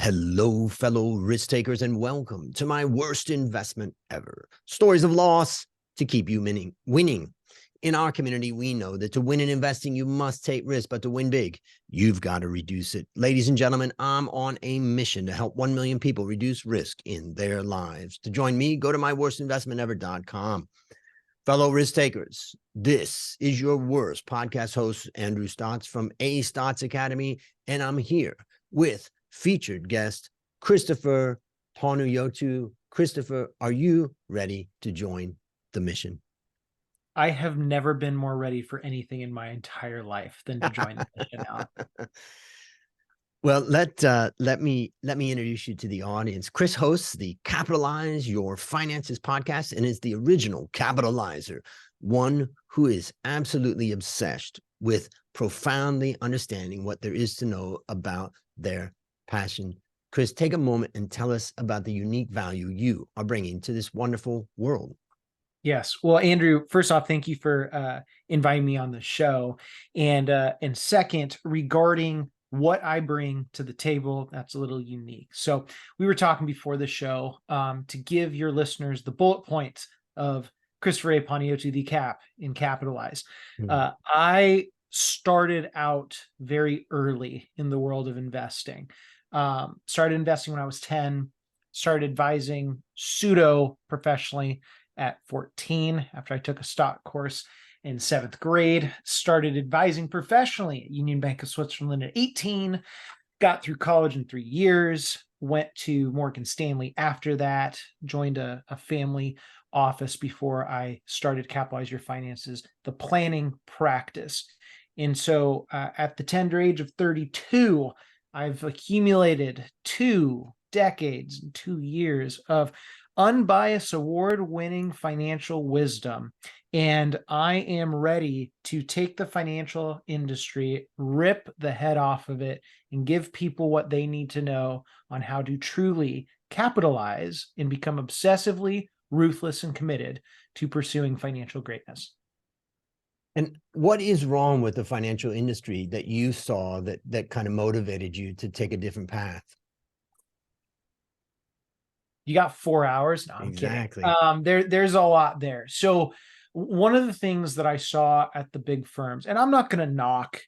Hello, fellow risk takers, and welcome to my worst investment ever. Stories of loss to keep you winning. In our community, we know that to win in investing, you must take risk, but to win big, you've got to reduce it. Ladies and gentlemen, I'm on a mission to help 1 million people reduce risk in their lives. To join me, go to myworstinvestmentever.com. Fellow risk takers, this is your worst podcast host, Andrew Stotz from A Stotz Academy, and I'm here with featured guest, Christopher Panagiotu. Christopher, are you ready to join the mission? I have never been more ready for anything in my entire life than to join the mission now. Well, let me introduce you to the audience. Chris hosts the Capitalize Your Finances podcast and is the original capitalizer, one who is absolutely obsessed with profoundly understanding what there is to know about their passion. Chris, take a moment and tell us about the unique value you are bringing to this wonderful world. Yes. Well, Andrew, first off, thank you for inviting me on the show. And second, regarding what I bring to the table, that's a little unique. So we were talking before the show to give your listeners the bullet points of Christopher A. Panagiotu, the Cap in Capitalize. I started out very early in the world of investing. Started investing when I was 10, started advising pseudo professionally at 14 after I took a stock course in 7th grade, started advising professionally at Union Bank of Switzerland at 18, got through college in 3 years, went to Morgan Stanley after that, joined a family office before I started Capitalize Your Finances, the planning practice. And so at the tender age of 32, I've accumulated 2 decades and 2 years of unbiased, award-winning financial wisdom. And I am ready to take the financial industry, rip the head off of it, and give people what they need to know on how to truly capitalize and become obsessively ruthless and committed to pursuing financial greatness. And what is wrong with the financial industry that you saw that kind of motivated you to take a different path? You got 4 hours? No, I'm Exactly. kidding. There's a lot there. So one of the things that I saw at the big firms, and I'm not going to knock,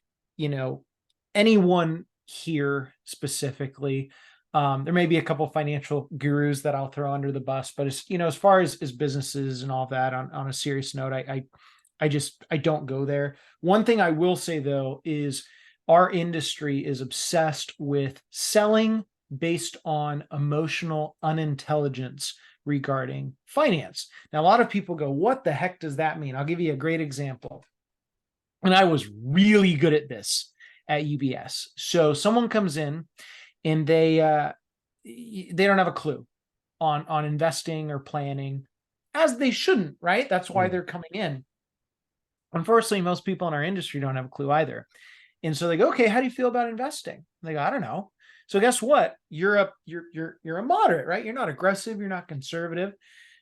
anyone here specifically. There may be a couple financial gurus that I'll throw under the bus, but as far as businesses and all that on a serious note, I don't go there. One thing I will say though is our industry is obsessed with selling based on emotional unintelligence regarding finance. Now, a lot of people go, what the heck does that mean? I'll give you a great example. And I was really good at this at UBS. So someone comes in and they don't have a clue on investing or planning, as they shouldn't, right? That's why they're coming in. Unfortunately, most people in our industry don't have a clue either. And so they go, okay, how do you feel about investing? And they go, I don't know. So guess what? You're a moderate, right? You're not aggressive. You're not conservative.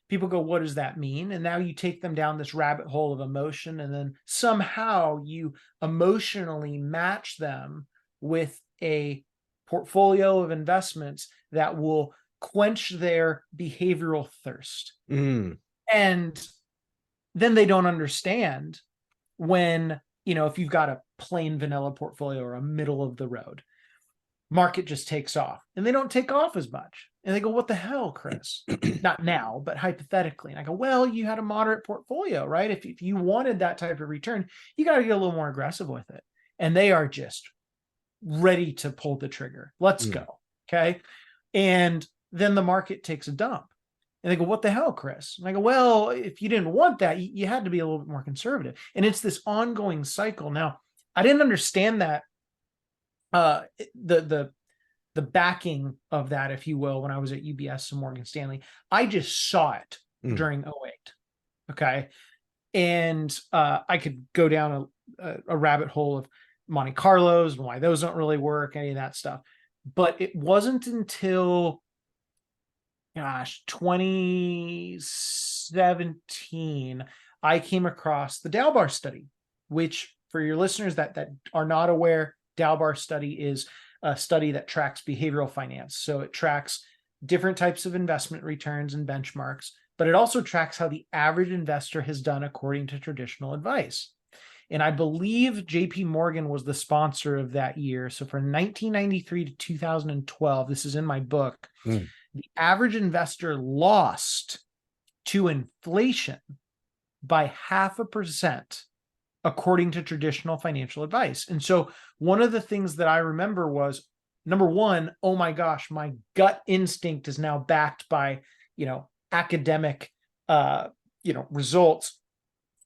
People go, what does that mean? And now you take them down this rabbit hole of emotion, and then somehow you emotionally match them with a portfolio of investments that will quench their behavioral thirst. And then they don't understand when, if you've got a plain vanilla portfolio or a middle of the road, market just takes off and they don't take off as much. And they go, what the hell, Chris? Not now, but hypothetically. And I go, well, you had a moderate portfolio, right? If you wanted that type of return, you got to get a little more aggressive with it. And they are just ready to pull the trigger. Let's go. Okay. And then the market takes a dump. And they go, what the hell, Chris? And I go, well, if you didn't want that, you had to be a little bit more conservative. And it's this ongoing cycle. Now, I didn't understand that the backing of that, if you will, when I was at UBS and Morgan Stanley. I just saw it during 08. Okay. And I could go down a rabbit hole of Monte Carlos and why those don't really work, any of that stuff. But it wasn't until 2017, I came across the Dalbar study, which, for your listeners that are not aware, Dalbar study is a study that tracks behavioral finance. So it tracks different types of investment returns and benchmarks, but it also tracks how the average investor has done according to traditional advice. And I believe JP Morgan was the sponsor of that year. So from 1993 to 2012, this is in my book, the average investor lost to inflation by 0.5%, according to traditional financial advice. And so one of the things that I remember was, number one, oh my gosh, my gut instinct is now backed by, academic, results.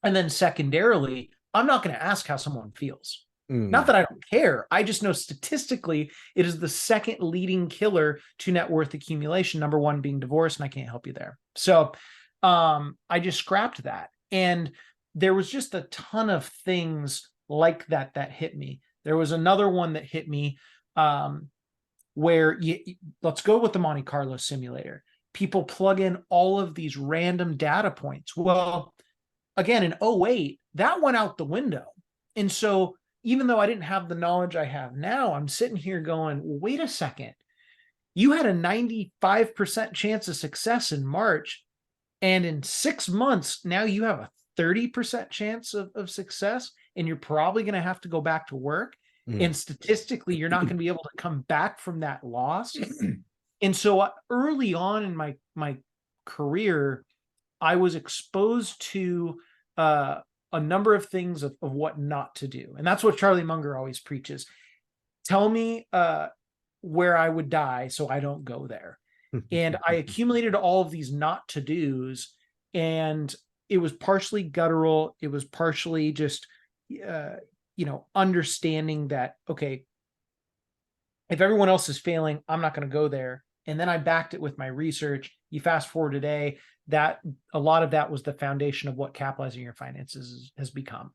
And then secondarily, I'm not going to ask how someone feels. Not that I don't care. I just know statistically, it is the second leading killer to net worth accumulation. Number one being divorce, and I can't help you there. So I just scrapped that. And there was just a ton of things like that hit me. There was another one that hit me where let's go with the Monte Carlo simulator. People plug in all of these random data points. Well, again, in 2008, that went out the window. And so even though I didn't have the knowledge I have now, I'm sitting here going, well, wait a second. You had a 95% chance of success in March. And in 6 months, now you have a 30% chance of success. And you're probably going to have to go back to work. And statistically, you're not going to be able to come back from that loss. And so early on in my career, I was exposed to a number of things of what not to do. And that's what Charlie Munger always preaches. Tell me where I would die so I don't go there. And I accumulated all of these not to do's, and it was partially guttural. It was partially just, understanding that, okay, if everyone else is failing, I'm not going to go there. And then I backed it with my research. You fast forward today, that a lot of that was the foundation of what capitalizing your finances has become.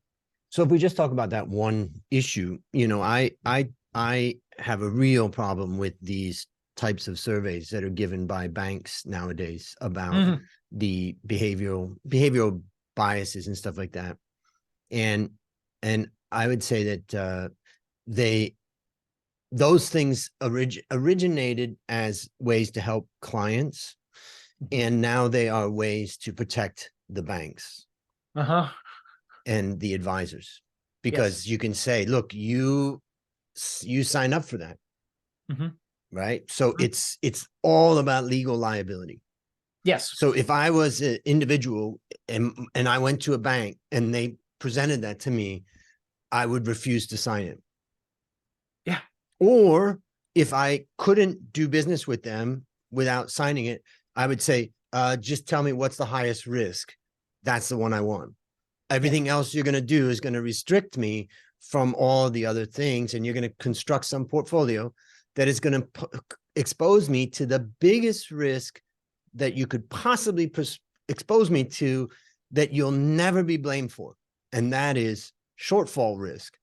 So if we just talk about that one issue, I have a real problem with these types of surveys that are given by banks nowadays about the behavioral biases and stuff like that. And I would say that those things originated as ways to help clients, and now they are ways to protect the banks and the advisors, because you can say, look, you sign up for that. Right. So it's all about legal liability. Yes. So if I was an individual and I went to a bank and they presented that to me, I would refuse to sign it. Yeah. Or if I couldn't do business with them without signing it, I would say, just tell me what's the highest risk. That's the one I want. Everything else you're going to do is going to restrict me from all the other things. And you're going to construct some portfolio that is going to expose me to the biggest risk that you could possibly expose me to, that you'll never be blamed for. And that is shortfall risk.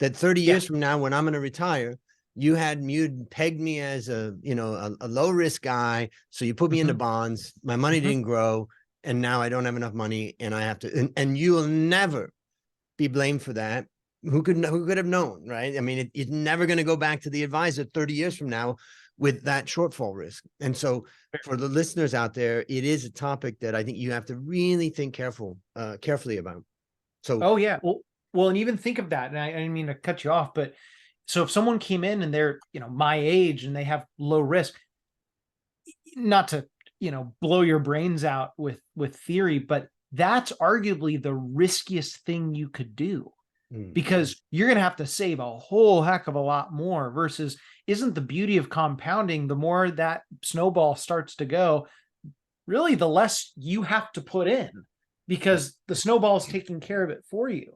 That 30 years from now, when I'm going to retire, you'd pegged me as a low risk guy. So you put me into bonds, my money didn't grow, and now I don't have enough money and I have to, and you will never be blamed for that. Who could have known, right? I mean, it's never going to go back to the advisor 30 years from now with that shortfall risk. And so for the listeners out there, it is a topic that I think you have to really think carefully about. So, oh yeah. Well, and even think of that. And I didn't mean to cut you off, but so if someone came in and they're, my age and they have low risk, not to, blow your brains out with theory, but that's arguably the riskiest thing you could do. Because you're going to have to save a whole heck of a lot more, versus, isn't the beauty of compounding, the more that snowball starts to go, really the less you have to put in, because the snowball is taking care of it for you.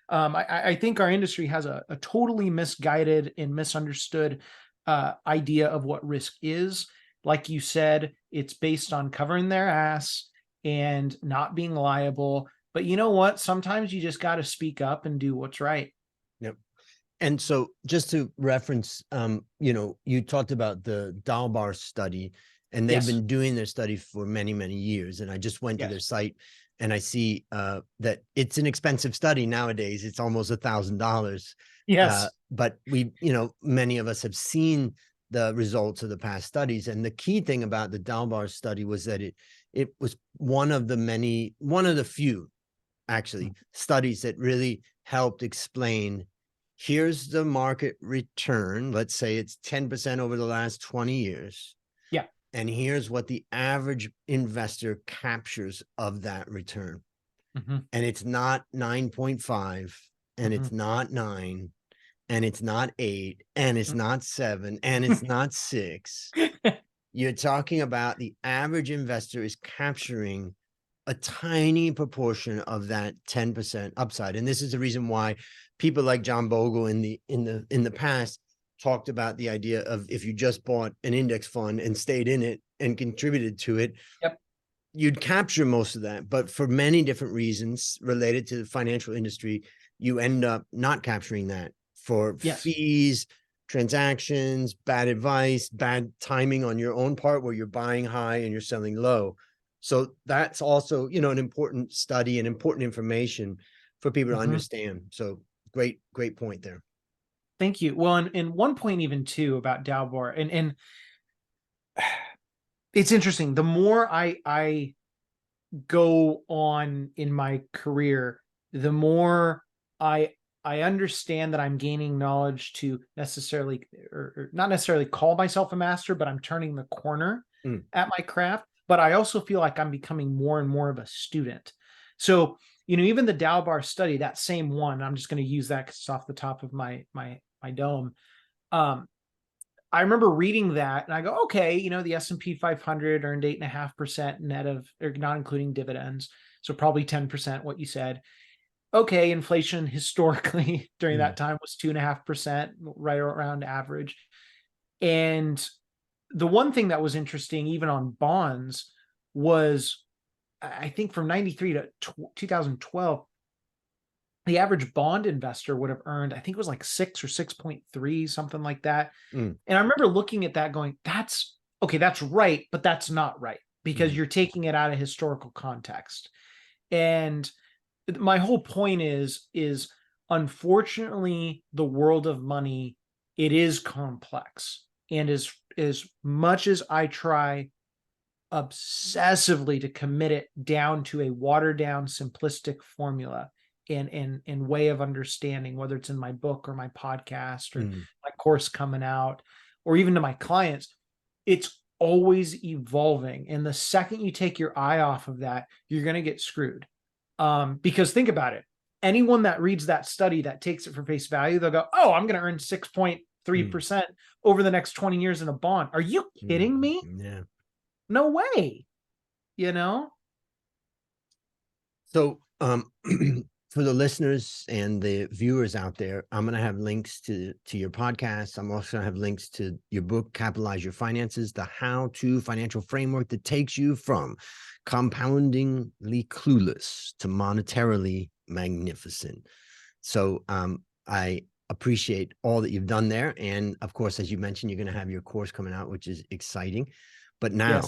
I think our industry has a totally misguided and misunderstood idea of what risk is. Like you said, it's based on covering their ass and not being liable. But you know what? Sometimes you just got to speak up and do what's right. Yep. And so just to reference, you talked about the Dalbar study, and they've been doing their study for many, many years. And I just went to their site And I see that it's an expensive study nowadays. It's almost $1,000. Yes. But many of us have seen the results of the past studies. And the key thing about the Dalbar study was that it was one of the few actually studies that really helped explain, here's the market return. Let's say it's 10% over the last 20 years. Yeah. And here's what the average investor captures of that return. And it's not 9.5, and it's not 9, and it's not 8, and it's not 7, and it's not 6. You're talking about the average investor is capturing a tiny proportion of that 10% upside. And this is the reason why people like John Bogle in the past talked about the idea of, if you just bought an index fund and stayed in it and contributed to it, you'd capture most of that. But for many different reasons related to the financial industry, you end up not capturing that for fees, transactions, bad advice, bad timing on your own part, where you're buying high and you're selling low. So that's also, an important study and important information for people to understand. So great point there. Thank you. Well, and one point even too about Dalbar, and it's interesting. The more I go on in my career, the more I understand that I'm gaining knowledge to necessarily, or not necessarily call myself a master, but I'm turning the corner at my craft. But I also feel like I'm becoming more and more of a student. So, even the Dalbar study, that same one, I'm just going to use that because it's off the top of my dome. I remember reading that and I go, okay, the S&P 500 earned 8.5% net of, or not including dividends. So probably 10%, what you said. Okay, inflation historically during that time was 2.5%, right around average. And the one thing that was interesting, even on bonds, was I think from 93 to 2012, the average bond investor would have earned, I think it was like 6 or 6.3, something like that. And I remember looking at that going, that's right, but that's not right, because you're taking it out of historical context. And my whole point is unfortunately, the world of money, it is complex. And as much as I try obsessively to commit it down to a watered down, simplistic formula and way of understanding, whether it's in my book or my podcast or my course coming out, or even to my clients, it's always evolving. And the second you take your eye off of that, you're going to get screwed. Because think about it. Anyone that reads that study, that takes it for face value, they'll go, oh, I'm going to earn 6.3% over the next 20 years in a bond. Are you kidding me? Yeah. No way. So, for the listeners and the viewers out there, I'm going to have links to your podcast. I'm also going to have links to your book, Capitalize Your Finances, the how-to financial framework that takes you from compoundingly clueless to monetarily magnificent. So I appreciate all that you've done there. And of course, as you mentioned, you're going to have your course coming out, which is exciting. But now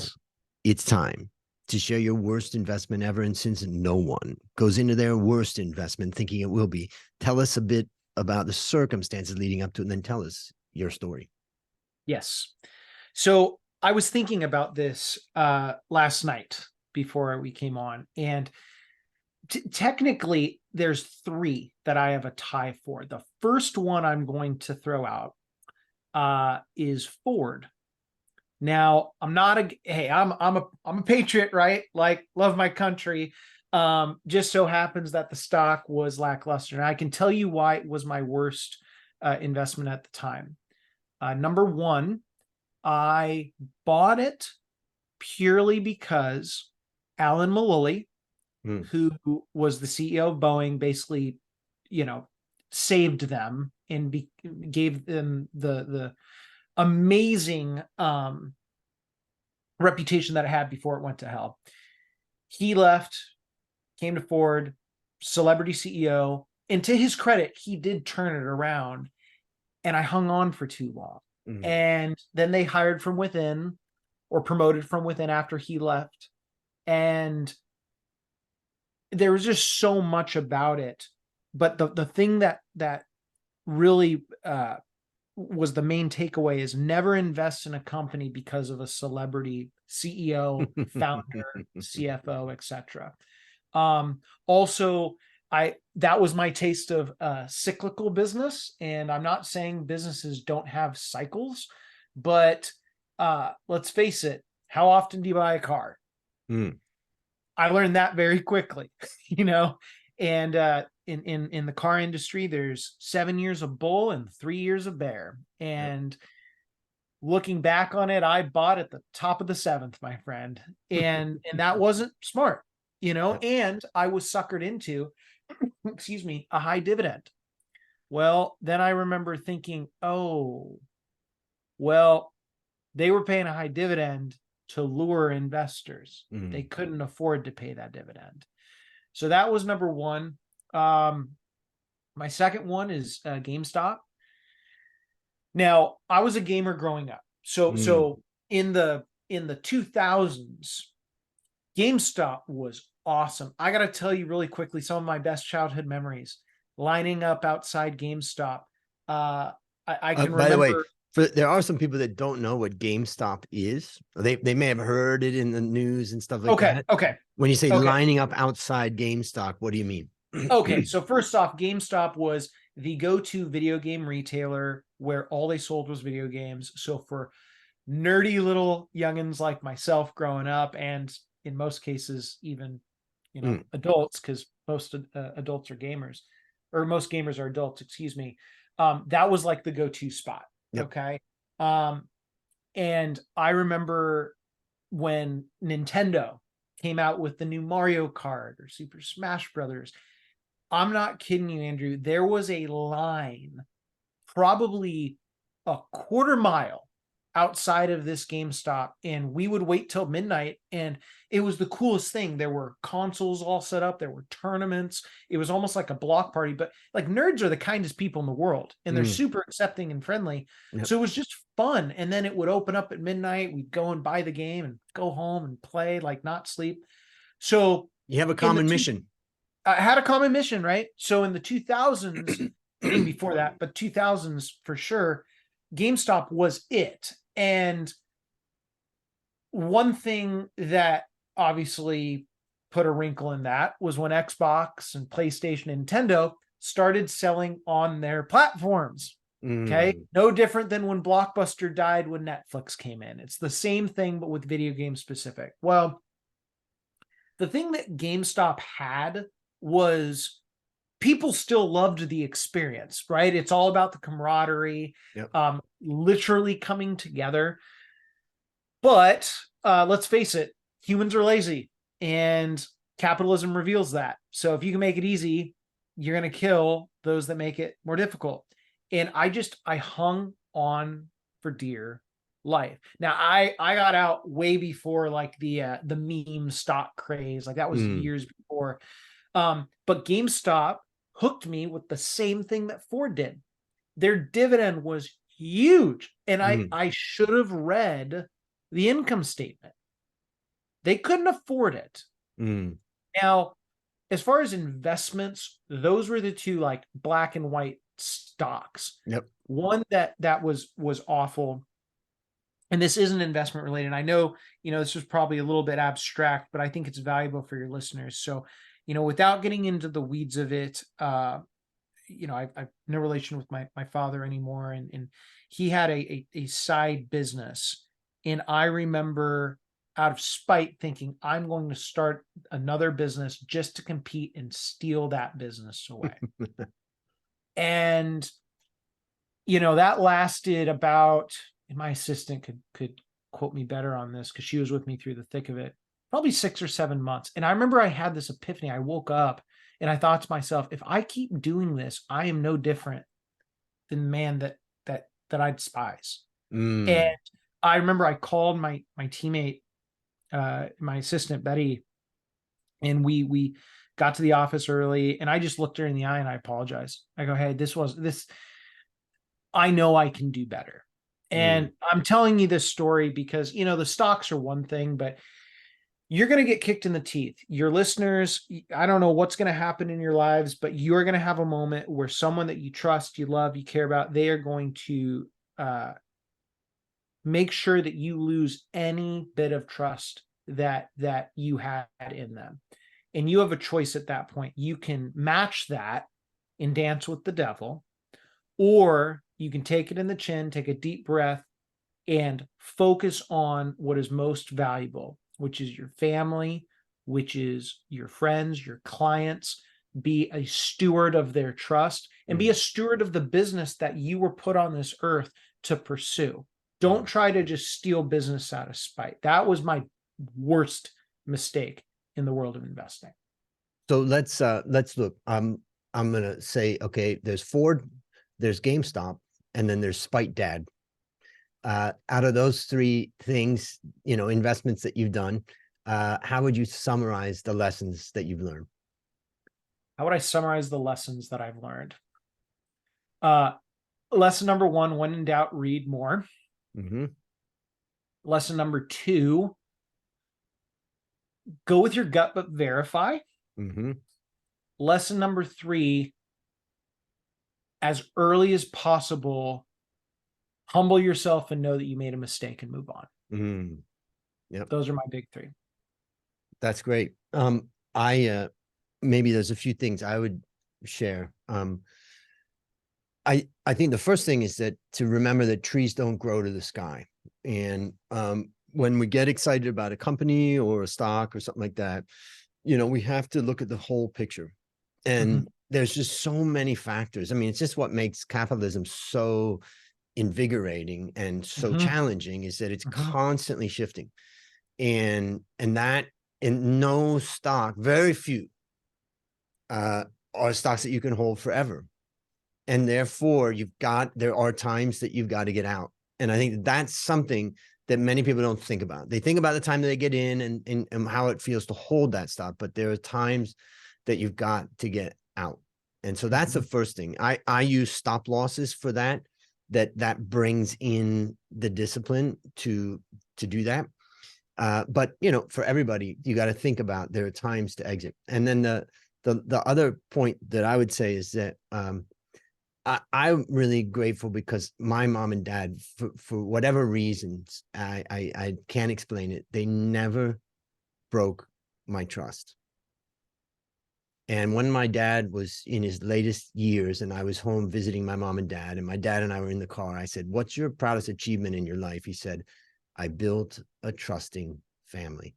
it's time to share your worst investment ever. And since no one goes into their worst investment thinking it will be, tell us a bit about the circumstances leading up to it, and then tell us your story. Yes. So I was thinking about this last night before we came on. And technically, there's 3 that I have a tie for. The first one I'm going to throw out is Ford. Now, I'm a patriot, right? Like, love my country. Just so happens that the stock was lackluster. And I can tell you why it was my worst investment at the time. Number one, I bought it purely because Alan Mulally, who was the CEO of Boeing, basically, saved them and gave them the amazing reputation that it had before it went to hell. He left, came to Ford, celebrity CEO, and to his credit, he did turn it around, and I hung on for too long. And then they hired from within, or promoted from within after he left. And there was just so much about it. But the thing that really was the main takeaway is never invest in a company because of a celebrity CEO, founder, CFO, etc. Also, that was my taste of cyclical business, and I'm not saying businesses don't have cycles, but let's face it, how often do you buy a car? I learned that very quickly, and in the car industry, there's 7 years of bull and 3 years of bear. And looking back on it, I bought at the top of the seventh, my friend, and that wasn't smart, and I was suckered into, excuse me, a high dividend. Well, then I remember thinking, oh, well, they were paying a high dividend to lure investors. They couldn't afford to pay that dividend. So that was number one. My second one is GameStop. Now, I was a gamer growing up. So in the 2000s, GameStop was awesome. I got to tell you really quickly some of my best childhood memories lining up outside GameStop. I can remember. By the way, there are some people that don't know what GameStop is. They may have heard it in the news and stuff like that. Okay. When you say lining up outside GameStop, what do you mean? Okay, so first off, GameStop was the go-to video game retailer where all they sold was video games. So for nerdy little youngins like myself growing up, and in most cases even adults, because most adults are gamers, or most gamers are adults, excuse me, that was like the go-to spot. Okay. And I remember when Nintendo came out with the new Mario Kart or Super Smash Brothers, I'm not kidding you, Andrew, there was a line probably a quarter mile outside of this GameStop, and we would wait till midnight, and it was the coolest thing. There were consoles all set up, there were tournaments, it was almost like a block party. But like, nerds are the kindest people in the world, and they're super accepting and friendly. So it was just fun. And then it would open up at midnight, we'd go and buy the game and go home and play, like not sleep. So you have a common mission. I had a common mission, right? So in the 2000s, even before that, but 2000s for sure, GameStop was it. And one thing that obviously put a wrinkle in that was when Xbox and PlayStation and Nintendo started selling on their platforms. Okay. No different than when Blockbuster died when Netflix came in. It's the same thing, but with video game specific. Well, the thing that GameStop had was people still loved the experience, right? It's all about the camaraderie, literally coming together. But let's face it, humans are lazy, and capitalism reveals that. So if you can make it easy, you're going to kill those that make it more difficult. And I hung on for dear life. Now I got out way before like the meme stock craze, like that was years before. But GameStop hooked me with the same thing that Ford did. Their dividend was huge, and I should have read the income statement. They couldn't afford it. Now, as far as investments, those were the two like black and white stocks. One that was awful, and this isn't investment related. I know, this was probably a little bit abstract, but I think it's valuable for your listeners. So, without getting into the weeds of it, I've no relation with my father anymore, and he had a side business, and I remember out of spite thinking, I'm going to start another business just to compete and steal that business away. And that lasted about, and my assistant could quote me better on this because she was with me through the thick of it, probably 6 or 7 months. And I remember I had this epiphany. I woke up and I thought to myself, if I keep doing this, I am no different than the man that I despise. And I remember I called my teammate, my assistant Betty, and we got to the office early, and I just looked her in the eye and I apologized. I go, hey, I know I can do better. And I'm telling you this story because, the stocks are one thing, but you're going to get kicked in the teeth. Your listeners, I don't know what's going to happen in your lives, but you're going to have a moment where someone that you trust, you love, you care about, they are going to make sure that you lose any bit of trust that you had in them. And you have a choice at that point. You can match that and dance with the devil, or you can take it in the chin, take a deep breath, and focus on what is most valuable, which is your family, which is your friends, your clients. Be a steward of their trust and be a steward of the business that you were put on this earth to pursue. Don't try to just steal business out of spite. That was my worst mistake in the world of investing. So let's look. I'm gonna say, okay, there's Ford, there's GameStop, and then there's Spite Dad. Out of those three things, investments that you've done, how would you summarize the lessons that you've learned? How would I summarize the lessons that I've learned? Lesson number 1, when in doubt, read more. Lesson number 2, go with your gut, but verify. Lesson number 3, as early as possible, humble yourself and know that you made a mistake and move on. Yep. Those are my big 3. That's great. Maybe there's a few things I would share. I think the first thing is that to remember that trees don't grow to the sky. And when we get excited about a company or a stock or something like that, we have to look at the whole picture. And there's just so many factors. I mean, it's just what makes capitalism so invigorating and so challenging, is that it's constantly shifting. And that in no stock, very few are stocks that you can hold forever. And therefore there are times that you've got to get out. And I think that's something that many people don't think about. They think about the time that they get in and how it feels to hold that stock, but there are times that you've got to get out. And so that's the first thing. I use stop losses for that brings in the discipline to do that. But for everybody, you got to think about there are times to exit. And then the other point that I would say is that I'm really grateful because my mom and dad, for whatever reasons, I can't explain it, they never broke my trust. And when my dad was in his latest years and I was home visiting my mom and dad, and my dad and I were in the car, I said, "What's your proudest achievement in your life?" He said, "I built a trusting family."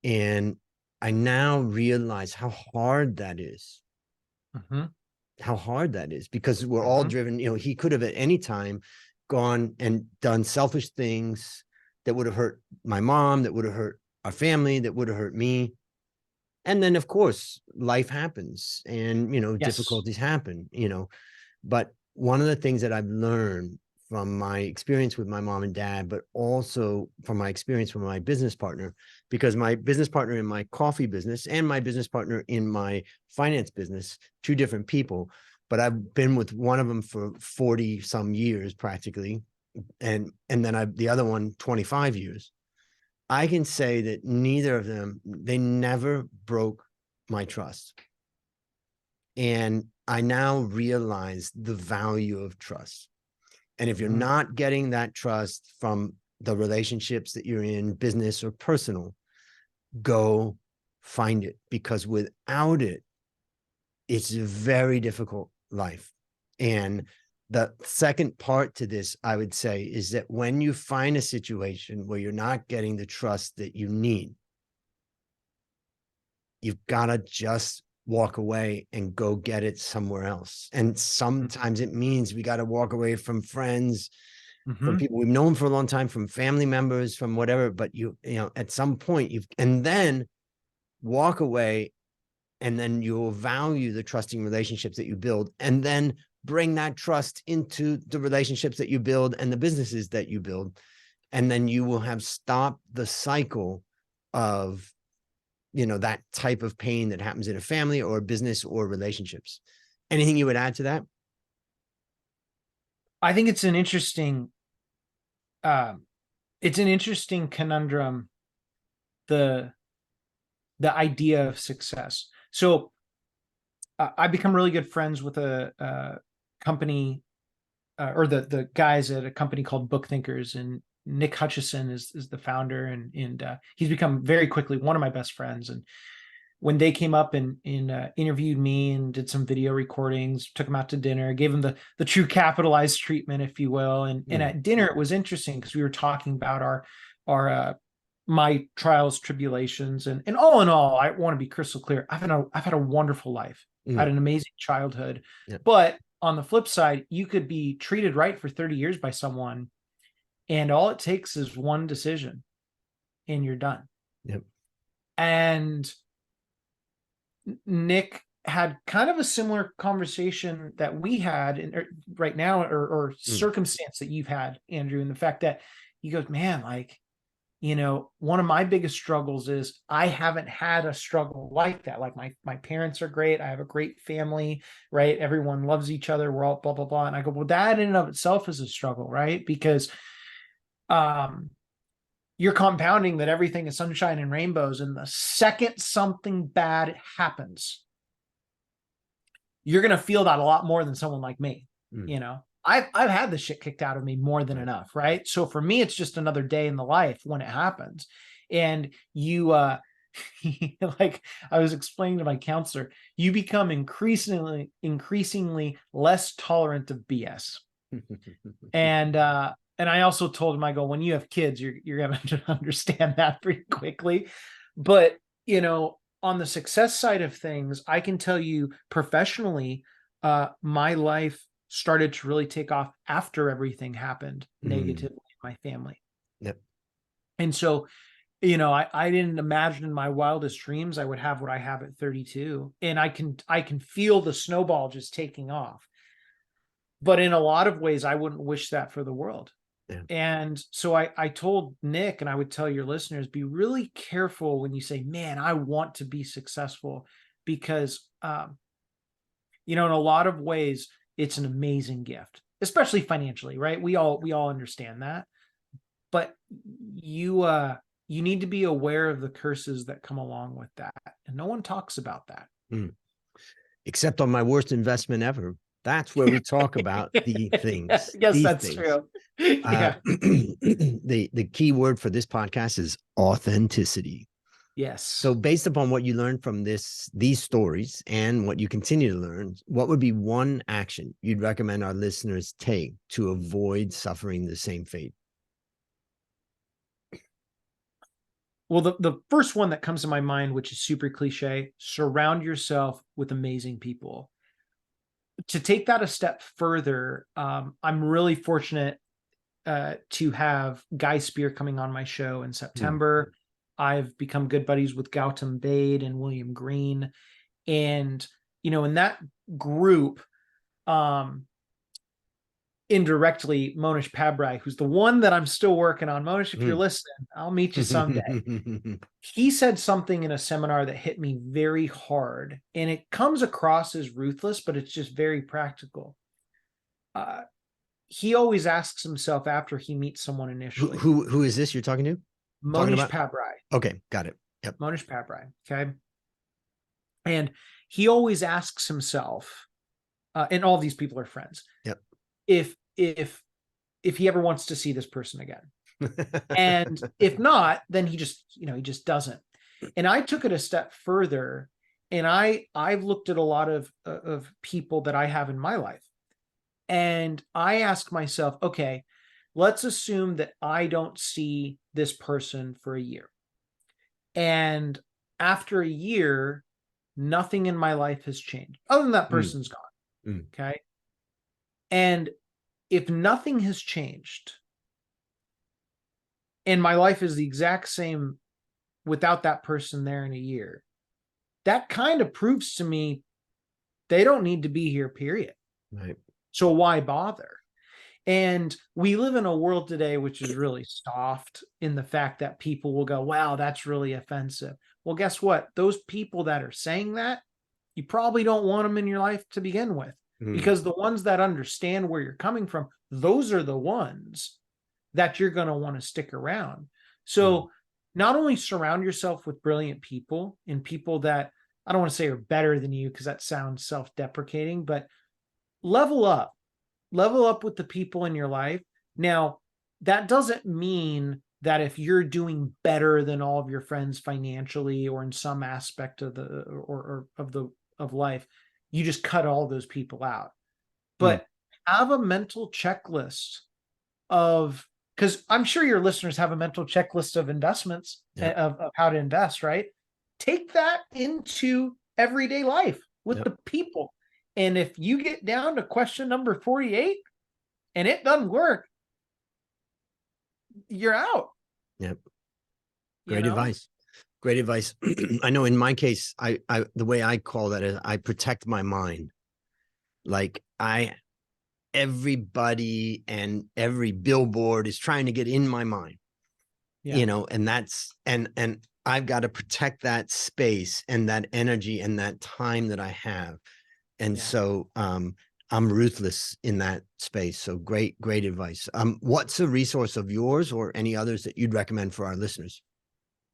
And I now realize how hard that is. How hard that is, because we're all driven. He could have at any time gone and done selfish things that would have hurt my mom, that would have hurt our family, that would have hurt me. And then, of course, life happens and, difficulties happen, but one of the things that I've learned from my experience with my mom and dad, but also from my experience with my business partner, because my business partner in my coffee business and my business partner in my finance business, 2 different people, but I've been with one of them for 40 some years practically. And then the other one, 25 years. I can say that neither of them, they never broke my trust. And I now realize the value of trust. And if you're not getting that trust from the relationships that you're in, business or personal, go find it, because without it, it's a very difficult life. And the second part to this, I would say, is that when you find a situation where you're not getting the trust that you need, you've got to just walk away and go get it somewhere else. And sometimes it means we got to walk away from friends, from people we've known for a long time, from family members, from whatever. But at some point and then walk away, and then you'll value the trusting relationships that you build, and then bring that trust into the relationships that you build and the businesses that you build. And then you will have stopped the cycle of, that type of pain that happens in a family or a business or relationships. Anything you would add to that? I think it's an interesting It's an interesting conundrum, the idea of success. So I become really good friends with a company, or the guys at a company called Book Thinkers, and Nick Hutchison is the founder, and he's become very quickly one of my best friends. And when they came up and interviewed me and did some video recordings, took them out to dinner, gave them the true capitalized treatment, if you will. And at dinner, it was interesting because we were talking about our my trials, tribulations, and all in all, I want to be crystal clear. I've had a wonderful life. I had an amazing childhood, but on the flip side, you could be treated right for 30 years by someone, and all it takes is one decision and you're done. And Nick had kind of a similar conversation that we had right now, or circumstance that you've had, Andrew, and the fact that he goes, man, like, one of my biggest struggles is I haven't had a struggle like that. Like my parents are great. I have a great family, right? Everyone loves each other. We're all blah, blah, blah. And I go, well, that in and of itself is a struggle, right? Because you're compounding that everything is sunshine and rainbows. And the second something bad happens, you're going to feel that a lot more than someone like me. I've had the shit kicked out of me more than enough, right? So for me, it's just another day in the life when it happens. And you, like I was explaining to my counselor, you become increasingly less tolerant of BS. And I also told him, I go, when you have kids, you're going to understand that pretty quickly. But, on the success side of things, I can tell you professionally, my life started to really take off after everything happened negatively in my family. And so, I didn't imagine in my wildest dreams I would have what I have at 32. And I can feel the snowball just taking off. But in a lot of ways, I wouldn't wish that for the world. And so I told Nick, and I would tell your listeners, be really careful when you say, man, I want to be successful, because, in a lot of ways, it's an amazing gift, especially financially, right? We all understand that, but you need to be aware of the curses that come along with that. And no one talks about that. Except on my worst investment ever. That's where we talk about the things. Yes, that's true. The key word for this podcast is authenticity. Yes. So based upon what you learned from these stories and what you continue to learn, what would be one action you'd recommend our listeners take to avoid suffering the same fate? Well, the first one that comes to my mind, which is super cliche, surround yourself with amazing people. To take that a step further, I'm really fortunate to have Guy Spear coming on my show in September. I've become good buddies with Gautam Bade and William Green. And, in that group, indirectly, Monish Pabrai, who's the one that I'm still working on. Monish, if you're listening, I'll meet you someday. He said something in a seminar that hit me very hard, and it comes across as ruthless, but it's just very practical. He always asks himself after he meets someone initially. Who is this you're talking to? Monish Pabrai. Okay, got it. Yep. Monish Pabrai. Okay. And he always asks himself, and all of these people are friends. Yep. If he ever wants to see this person again. And if not, then he just doesn't. And I took it a step further, and I've looked at a lot of people that I have in my life. And I ask myself, okay, let's assume that I don't see this person for a year. And after a year, nothing in my life has changed other than that person's gone. Okay. And if nothing has changed and my life is the exact same without that person there in a year, that kind of proves to me they don't need to be here, period. Right. So why bother? And we live in a world today which is really soft in the fact that people will go, wow, that's really offensive. Well, guess what? Those people that are saying that, you probably don't want them in your life to begin with, because the ones that understand where you're coming from, those are the ones that you're going to want to stick around. So not only surround yourself with brilliant people and people that I don't want to say are better than you, because that sounds self-deprecating, but level up with the people in your life. Now, that doesn't mean that if you're doing better than all of your friends financially or in some aspect of of life, you just cut all those people out. But have a mental checklist of, because I'm sure your listeners have a mental checklist of investments, of how to invest, right? Take that into everyday life with the people. And if you get down to question number 48 and it doesn't work, you're out. Yep. Great advice. Great advice. I know in my case, I the way I call that is I protect my mind. Like everybody and every billboard is trying to get in my mind, you know, and that's, and I've got to protect that space and that energy and that time that I have. And so, I'm ruthless in that space. So great advice. What's a resource of yours or any others that you'd recommend for our listeners?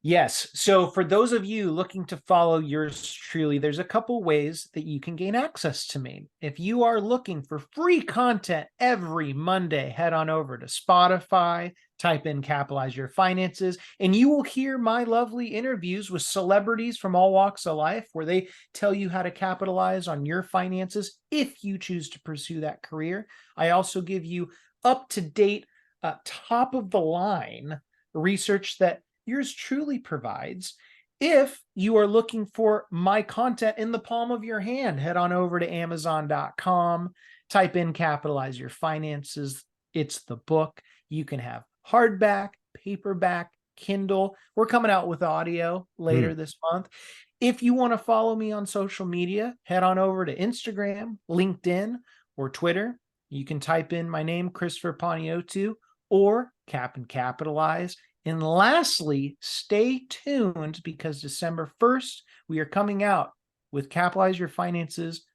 Yes. So for those of you looking to follow yours truly, there's a couple ways that you can gain access to me. If you are looking for free content every Monday, head on over to Spotify, type in Capitalize Your Finances, and you will hear my lovely interviews with celebrities from all walks of life where they tell you how to capitalize on your finances if you choose to pursue that career. I also give you up-to-date, top of the line research that yours truly provides. If you are looking for my content in the palm of your hand, head on over to Amazon.com, type in Capitalize Your Finances. It's the book. You can have hardback, paperback, Kindle. We're coming out with audio later this month. If you want to follow me on social media, head on over to Instagram, LinkedIn, or Twitter. You can type in my name, Christopher Panagiotu, or Cap and Capitalize. And lastly, stay tuned because December 1st, we are coming out with Capitalize Your Finances'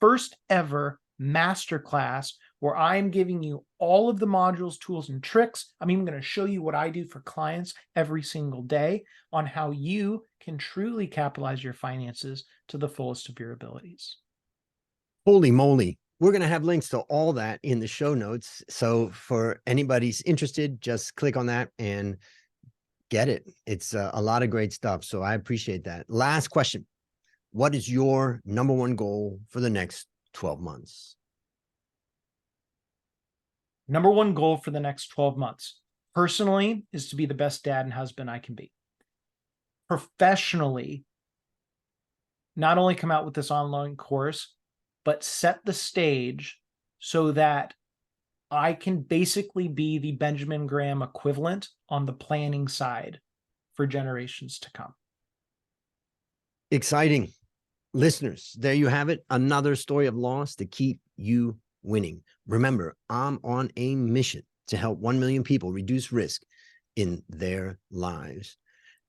first ever masterclass where I'm giving you all of the modules, tools, and tricks. I'm even going to show you what I do for clients every single day on how you can truly capitalize your finances to the fullest of your abilities. Holy moly. We're going to have links to all that in the show notes. So for anybody's interested, just click on that and get it. It's a lot of great stuff. So I appreciate that. Last question. What is your number one goal for the next 12 months? Number one goal for the next 12 months, personally, is to be the best dad and husband I can be. Professionally, not only come out with this online course, but set the stage so that I can basically be the Benjamin Graham equivalent on the planning side for generations to come. Exciting. Listeners, there you have it. Another story of loss to keep you winning. Remember, I'm on a mission to help 1 million people reduce risk in their lives.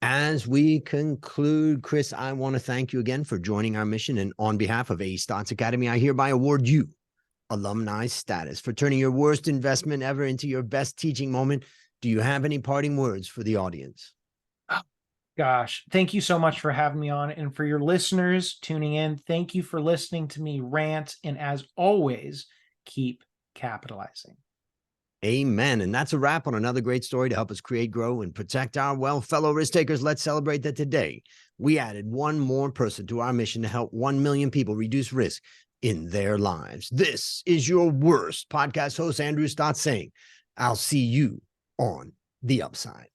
As we conclude, Chris, I want to thank you again for joining our mission. And on behalf of A Stotz Academy, I hereby award you alumni status for turning your worst investment ever into your best teaching moment. Do you have any parting words for the audience? Gosh, thank you so much for having me on. And for your listeners tuning in, thank you for listening to me rant. And as always, keep capitalizing. Amen. And that's a wrap on another great story to help us create, grow, and protect our wealth. Fellow risk takers, let's celebrate that today we added one more person to our mission to help 1 million people reduce risk in their lives. This is your worst podcast host, Andrew Stotz, saying, I'll see you on the upside.